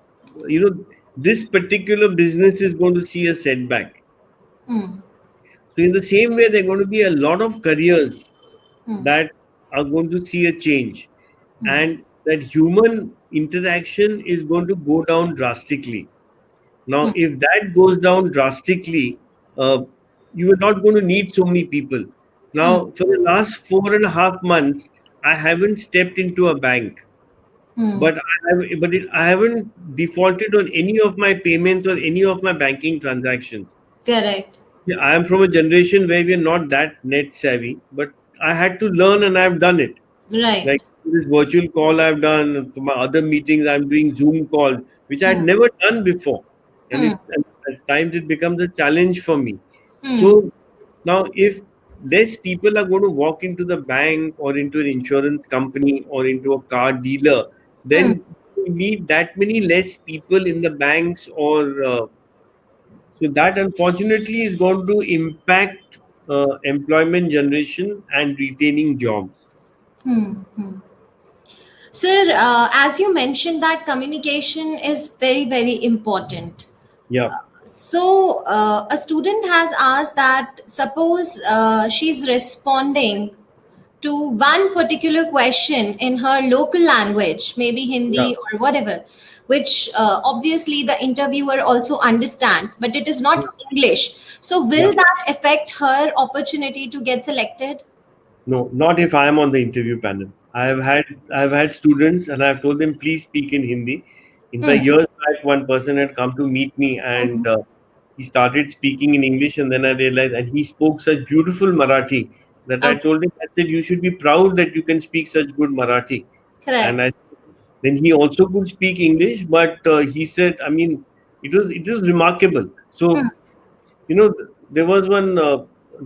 this particular business is going to see a setback. Hmm. So, in the same way, there are going to be a lot of careers Hmm. that are going to see a change, Hmm. and that human interaction is going to go down drastically. Now, Hmm. if that goes down drastically, uh, you are not going to need so many people. Hmm. Now, for the last 4.5 months, I haven't stepped into a bank. Hmm. I haven't defaulted on any of my payments or any of my banking transactions. Correct. Yeah, I am from a generation where we are not that net savvy, but I had to learn and I've done it. Like Right. this virtual call I've done for my other meetings, I'm doing Zoom calls, which I had Hmm. never done before. Hmm. And at times it becomes a challenge for me. Hmm. So now, if less people are going to walk into the bank or into an insurance company or into a car dealer, Hmm. then you need that many less people in the banks or so that unfortunately is going to impact employment generation and retaining jobs. Hmm. Hmm. Sir, as you mentioned, that communication is very, very important. Yeah, So, a student has asked that suppose she's responding to one particular question in her local language, maybe yeah, Hindi or whatever, which obviously the interviewer also understands, but it is yeah, not English. So, yeah. will that affect her opportunity to get selected? No, not if I am on the interview panel. I've had students and I've told them please speak in Hindi. In Hmm. fact, years back, one person had come to meet me and Mhm. he started speaking in English, and then I realized, and he spoke such beautiful Marathi that I Okay, told him, I said, you should be proud that you can speak such good Marathi. And correct. then he also could speak English, but he said, I mean, it was remarkable. Hmm. So there was one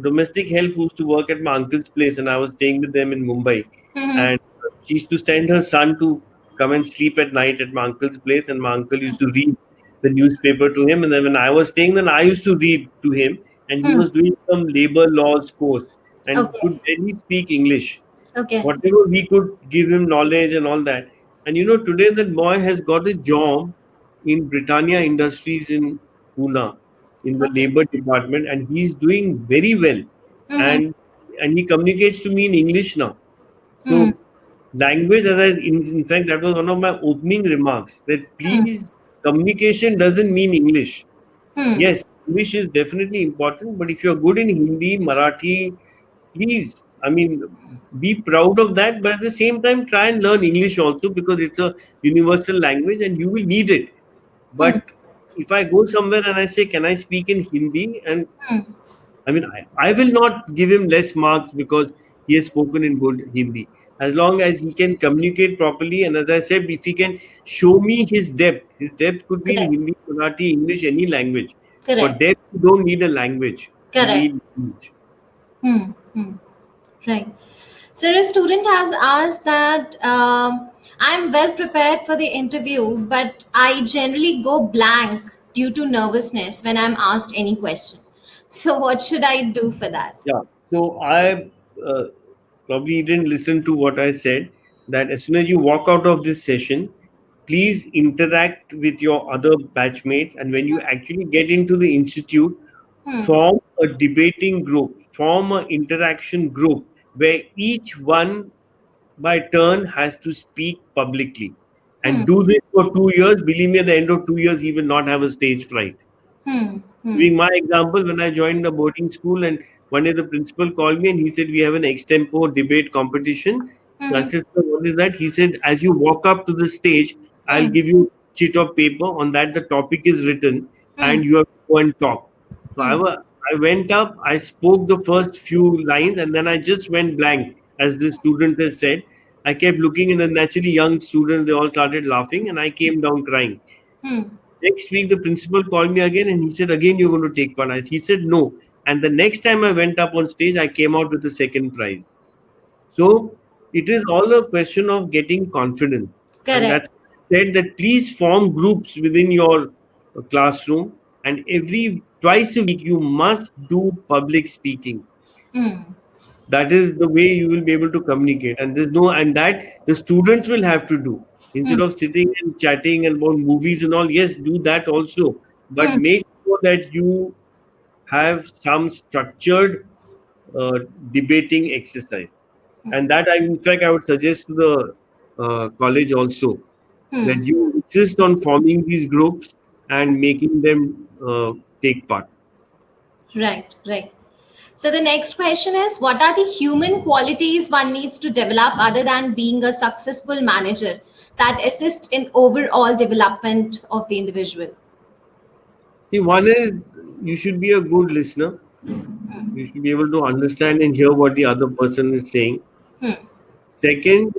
domestic help who used to work at my uncle's place, and I was staying with them in Mumbai. Mhm. And she used to send her son to come and sleep at night at my uncle's place, and my uncle used to read the newspaper to him. And then when I was staying, then I used to read to him, and he Hmm. was doing some labor laws course and Okay, could barely speak English. okay, Whatever we could give him knowledge and all that. And today that boy has got a job in Britannia Industries in Pune in the okay. labor department, and he's doing very well. Mhm. And he communicates to me in English now. Hmm. So language, in fact, that was one of my opening remarks, that Hmm. please, communication doesn't mean English. Hmm. Yes, English is definitely important, but if you're good in Hindi, Marathi, please, I mean, be proud of that, but at the same time, try and learn English also because it's a universal language and you will need it. Hmm. But if I go somewhere and I say, can I speak in Hindi? And Hmm. I mean, I will not give him less marks because he has spoken in good Hindi. As long as he can communicate properly, and as I said, if he can show me his depth could be in Correct, Hindi, Marathi, English, any language. For correct, depth, you don't need a language. You correct. need language. Hmm. Hmm. Right. So a student has asked that I'm well prepared for the interview, but I generally go blank due to nervousness when I'm asked any question. So what should I do for that? Yeah. So I probably didn't listen to what I said. That as soon as you walk out of this session, please interact with your other batchmates. And when you actually get into the institute, Hmm. form a debating group, form an interaction group where each one by turn has to speak publicly. Hmm. And do this for 2 years. Believe me, at the end of 2 years, he will not have a stage fright. Hmm. Hmm. Giving my example, when I joined the boarding school, and one day the principal called me and he said, we have an extempo debate competition. So I Hmm. said, "Sir, what is that?" He said, as you walk up to the stage, I'll Hmm. give you a sheet of paper. On that, the topic is written, Hmm. and you have to go and talk. So Hmm. I went up, I spoke the first few lines, and then I just went blank, as the student has said. I kept looking, and then naturally, young students, they all started laughing, and I came down crying. Hmm. Next week, the principal called me again and he said, again, you're going to take part. He said, no. And the next time I went up on stage, I came out with the second prize. So it is all a question of getting confidence. And Correct. that's said that please form groups within your classroom. And every twice a week, you must do public speaking. Hmm. That is the way you will be able to communicate. And there's no, and that the students will have to do. Hmm. Instead of sitting and chatting and about movies and all, yes, do that also. But Hmm. make sure that you have some structured uh, debating exercise. And that, in fact, I would suggest to the college also that Hmm. you insist on forming these groups and making them take part. Right. Right. So the next question is, what are the human qualities one needs to develop other than being a successful manager? that assist in overall development of the individual? See, one is you should be a good listener. You should be able to understand and hear what the other person is saying. Hmm. Second,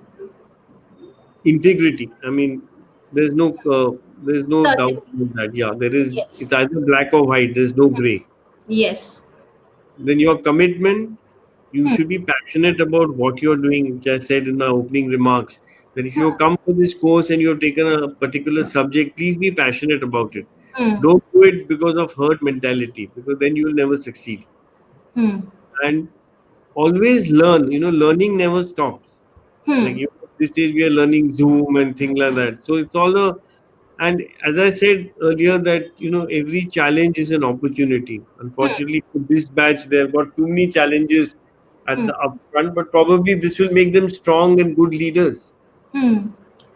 integrity. I mean, there's no doubt Certainly. about that. Yeah, there is. It's Yes. either black or white. There's no gray. Yes. Then your commitment. You Hmm. should be passionate about what you're doing, which I said in my opening remarks. That if you Hmm. come for this course and you've taken a particular subject, please be passionate about it. Hmm. Don't do it because of herd mentality, because then you will never succeed. Hmm. And always learn. Learning never stops. Like Hmm. this stage, we are learning Zoom and things like that. So it's all a and as I said earlier, that every challenge is an opportunity. Hmm. Unfortunately, for this batch, they've got too many challenges at Hmm. the upfront, but probably this will make them strong and good leaders. Hmm.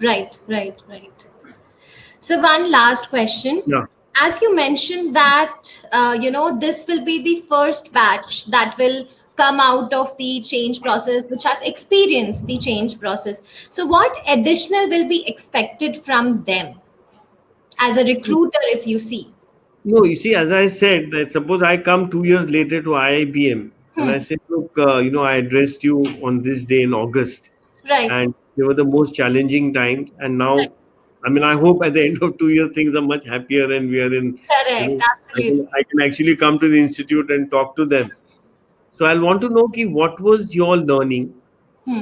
Right. Right. Right. So one last question. Yeah. As you mentioned that this will be the first batch that will come out of the change process, which has experienced the change process. So what additional will be expected from them as a recruiter, if you see? No, you see, as I said, that suppose I come 2 years later to IIBM and I Hmm. say, look, I addressed you on this day in August, Right. and they were the most challenging times. And Right. now, I mean, I hope at the end of 2 years things are much happier and we are in, Correct. Absolutely. I can actually come to the institute and talk to them. So I'll want to know ki, what was your learning? Hmm.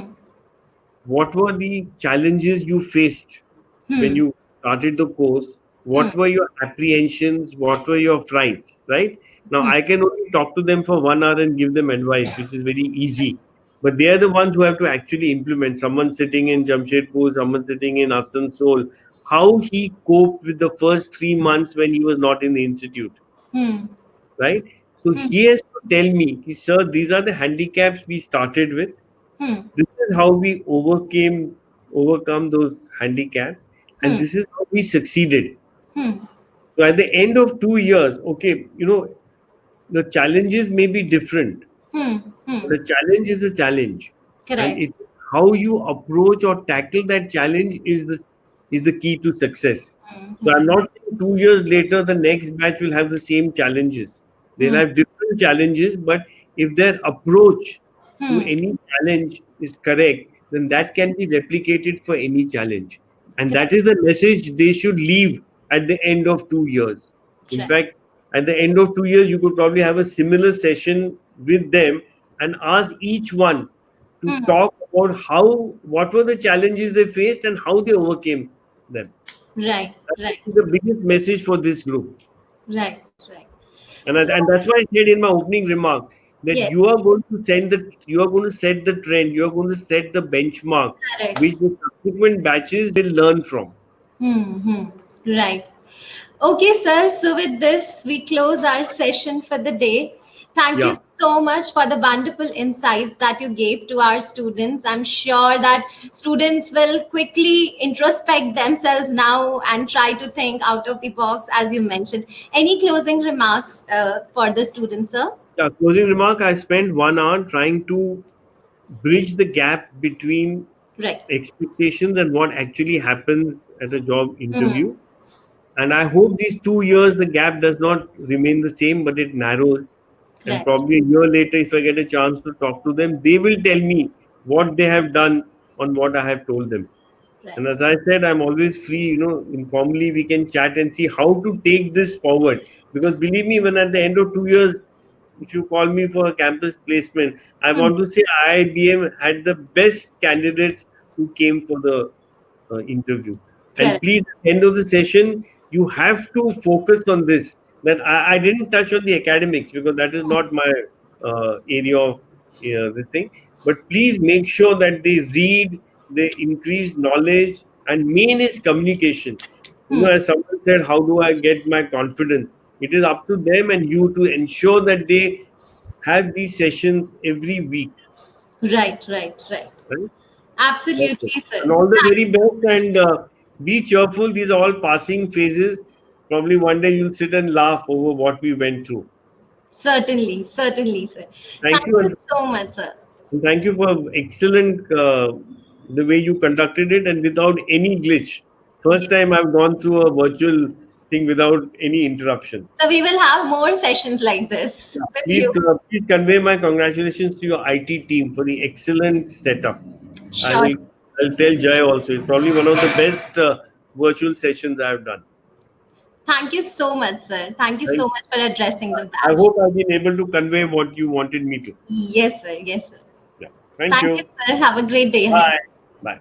What were the challenges you faced when Hmm. you started the course? Hmm. What were your apprehensions? What were your frights? Right now, Hmm. I can only talk to them for 1 hour and give them advice, which is very easy. But they are the ones who have to actually implement. Someone sitting in Jamshedpur, someone sitting in Asansol, how he coped with the first 3 months when he was not in the institute, Hmm. right? So Hmm. he has to tell me, sir, these are the handicaps we started with. Hmm. This is how we overcome those handicaps, and Hmm. this is how we succeeded. Hmm. So at the end of 2 years, okay, the challenges may be different. Hmm. Hmm. The challenge is a challenge, and Correct. it how you approach or tackle that challenge is the key to success. Hmm. So Hmm. I'm not saying 2 years later the next batch will have the same challenges. They'll Hmm. have different challenges, but if their approach to Hmm. any challenge is correct, then that can be replicated for any challenge. And that Correct. is the message they should leave at the end of 2 years. In Right. fact, at the end of 2 years, you could probably have a similar session with them and ask each one to Hmm. talk about what were the challenges they faced and how they overcame them. Right. That Right. would be the biggest message for this group. Right. Right. And, So and that's why I said in my opening remark that yes. you are going to set the trend, you are going to set the benchmark which Correct. the subsequent batches will learn from. Hmm. Hmm. Right. Okay, sir. So, with this, we close our session for the day. Thank you Yeah. so much for the wonderful insights that you gave to our students. I'm sure that students will quickly introspect themselves now and try to think out of the box, as you mentioned. Any closing remarks for the students, sir? Yeah. Closing remark, I spent 1 hour trying to bridge the gap between Right. expectations and what actually happens at a job Hmm. interview. And I hope these 2 years, the gap does not remain the same, but it narrows. And Right. probably a year later, if I get a chance to talk to them, they will tell me what they have done on what I have told them. And Right. as I said, I'm always free, informally we can chat and see how to take this forward. Because believe me, when at the end of 2 years, if you call me for a campus placement, I Hmm. want to say IIBM had the best candidates who came for the interview. And Correct. please, at the end of the session, you have to focus on this. That I didn't touch on the academics because that is Hmm. not my area of this thing. But please make sure that they read, they increase knowledge, and main is communication. Hmm. As someone said, how do I get my confidence? It is up to them and you to ensure that they have these sessions every week. Right. Right. Right. Right? That's it. Absolutely, sir. And all the Thank very you so best. much. And be cheerful. These are all passing phases. Probably one day you'll sit and laugh over what we went through. Certainly, certainly, sir. Thank Thank you. you so much, sir. And thank you for excellent the way you conducted it and without any glitch. First time I've gone through a virtual thing without any interruptions. So we will have more sessions like this Yeah. with you. Please convey my congratulations to your IT team for the excellent setup. I Sure. will. I'll tell Jai also. It's probably one of the best virtual sessions I've done. Thank you so much, sir. Thank you so Thank, much for addressing the I batch. hope I've been able to convey what you wanted me to. Yes, sir. Yes, sir. Yeah. Thank Thank you, you. sir. Have a great day ahead. Bye. Bye.